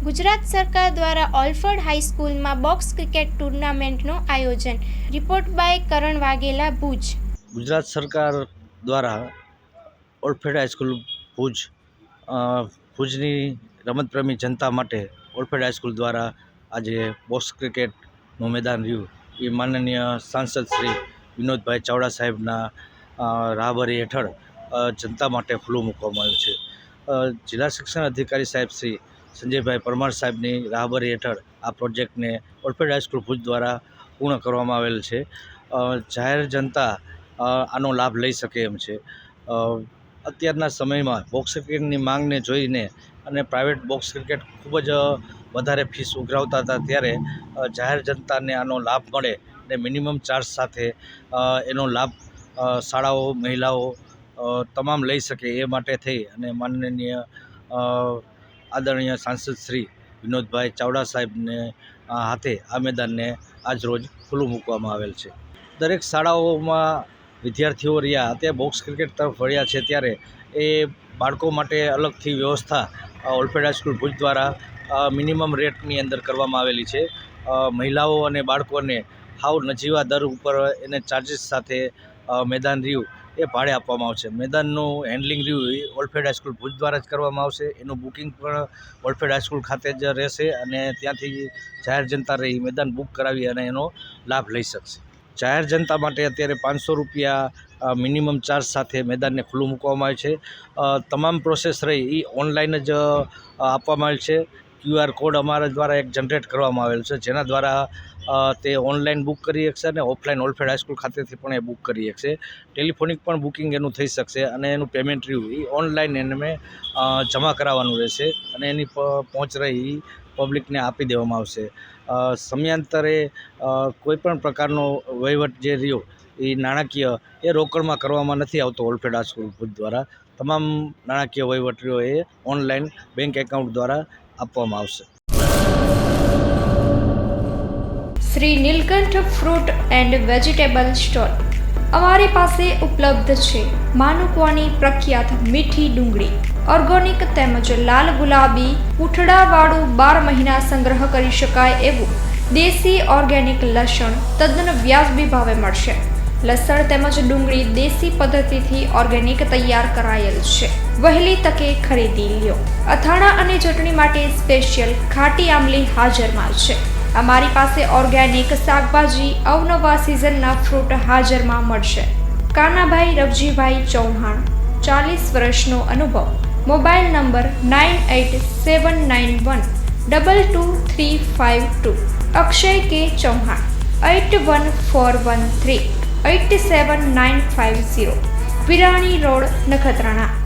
ગુજરાત સરકાર દ્વારા ઓલફર્ડ હાઈસ્કૂલમાં box cricket ટુર્નામેન્ટનું આયોજન. રિપોર્ટ બાય કરણ વાઘેલા, ભુજ. ગુજરાત સરકાર દ્વારા ઓલફર્ડ હાઈસ્કૂલ ભુજની રમતપ્રેમી જનતા માટે ઓલફર્ડ હાઈસ્કૂલ દ્વારા આજે બોક્સ ક્રિકેટનું મેદાન રહ્યું એ માનનીય સાંસદ શ્રી વિનોદભાઈ ચાવડા સાહેબના રાહબરી હેઠળ જનતા માટે ખુલ્લું મૂકવામાં આવ્યું છે. જિલ્લા શિક્ષણ અધિકારી સાહેબ શ્રી સંજયભાઈ પરમાર સાહેબની રાહબરી હેઠળ આ પ્રોજેક્ટને ઓલફર્ડ હાઈસ્કૂલ ભુજ દ્વારા પૂર્ણ કરવામાં આવેલ છે. જાહેર જનતા આનો લાભ લઈ શકે એમ છે. અત્યારના સમયમાં બોક્સ ક્રિકેટની માંગને જોઈને અને પ્રાઇવેટ બોક્સ ક્રિકેટ ખૂબ જ વધારે ફીસ ઉઘરાવતા હતા, ત્યારે જાહેર જનતાને આનો લાભ મળે અને મિનિમમ ચાર્જ સાથે એનો લાભ શાળાઓ, મહિલાઓ તમામ લઈ શકે એ માટે થઈ અને માનનીય આદરણીય સાંસદ શ્રી વિનોદભાઈ ચાવડા સાહેબને હાથે આ મેદાનને આજ રોજ ખુલ્લું મૂકવામાં આવેલ છે. દરેક શાળાઓમાં વિદ્યાર્થીઓ રહ્યા અત્યારે બોક્સ ક્રિકેટ તરફ વળ્યા છે, ત્યારે એ બાળકો માટે અલગથી વ્યવસ્થા ઓલફર્ડ હાઈસ્કૂલ ભુજ દ્વારા મિનિમમ રેટની અંદર કરવામાં આવેલી છે. મહિલાઓ અને બાળકોને હાવ નજીવા દર ઉપર એને ચાર્જીસ સાથે મેદાન રહ્યું એ ભાડે આપવામાં આવશે. મેદાનનું હેન્ડલિંગ રહ્યું એ ઓલફર્ડ હાઈસ્કૂલ ભુજ દ્વારા જ કરવામાં આવશે. એનું બુકિંગ પણ ઓલફર્ડ હાઈસ્કૂલ ખાતે જ રહેશે અને ત્યાંથી જાહેર જનતા રહી મેદાન બુક કરાવી અને એનો લાભ લઈ શકશે. જાહેર જનતા માટે અત્યારે 500 રૂપિયા મિનિમમ ચાર્જ સાથે મેદાનને ખુલ્લું મૂકવામાં આવે છે. તમામ પ્રોસેસ રહી એ ઓનલાઈન જ આપવામાં આવેલ છે. QR કોડ અમારા દ્વારા એક જનરેટ કરવામાં આવેલ છે, જેના દ્વારા તે ઓનલાઈન બુક કરી શકશે અને ઓફલાઈન ઓલફર્ડ હાઈસ્કૂલ ખાતેથી પણ એ બુક કરી શકશે. ટેલિફોનિક પણ બુકિંગ એનું થઈ શકશે અને એનું પેમેન્ટ રહ્યું એ ઓનલાઈન એને જમા કરાવવાનું રહેશે અને એની પહોંચ રહી પબ્લિકને આપી દેવામાં આવશે. સમયાંતરે કોઈપણ પ્રકારનો વહીવટ જે રહ્યો એ નાણાકીય એ રોકડમાં કરવામાં નથી આવતો. ઓલફર્ડ હાઈસ્કૂલ ભુજ દ્વારા તમામ નાણાકીય વહીવટ રહ્યો એ ઓનલાઈન બેંક એકાઉન્ટ દ્વારા આપવામાં આવશે. Shri Neelkanth fruit and vegetable store. અમારી પાસે ઉપલબ્ધ છે માનુકવાની પ્રખ્યાત મીઠી ડુંગળી, ઓર્ગેનિક તેમજ લાલ ગુલાબી પૂંઠડાવાળું 12 મહિના સંગ્રહ કરી શકાય એવું દેશી ઓર્ગેનિક લસણ તદ્દન વ્યાજબી ભાવે મળશે. લસણ તેમજ ડુંગળી દેશી પદ્ધતિથી ઓર્ગેનિક તૈયાર કરાયેલ છે. વહેલી તકે ખરીદી લ્યો. અથાણા અને ચટણી માટે સ્પેશિયલ ખાટી આમલી હાજરમાં છે. અમારી પાસે ઓર્ગેનિક શાકભાજી, અવનવા સિઝનના ફ્રૂટ હાજરમાં મળશે. કાનાભાઈ રવજીભાઈ ચૌહાણ, 40 વર્ષનો અનુભવ. Mobile number 9879122352. અક્ષય કે ચૌહાણ, 8141387950. વિરાણી રોડ, નખત્રાણા.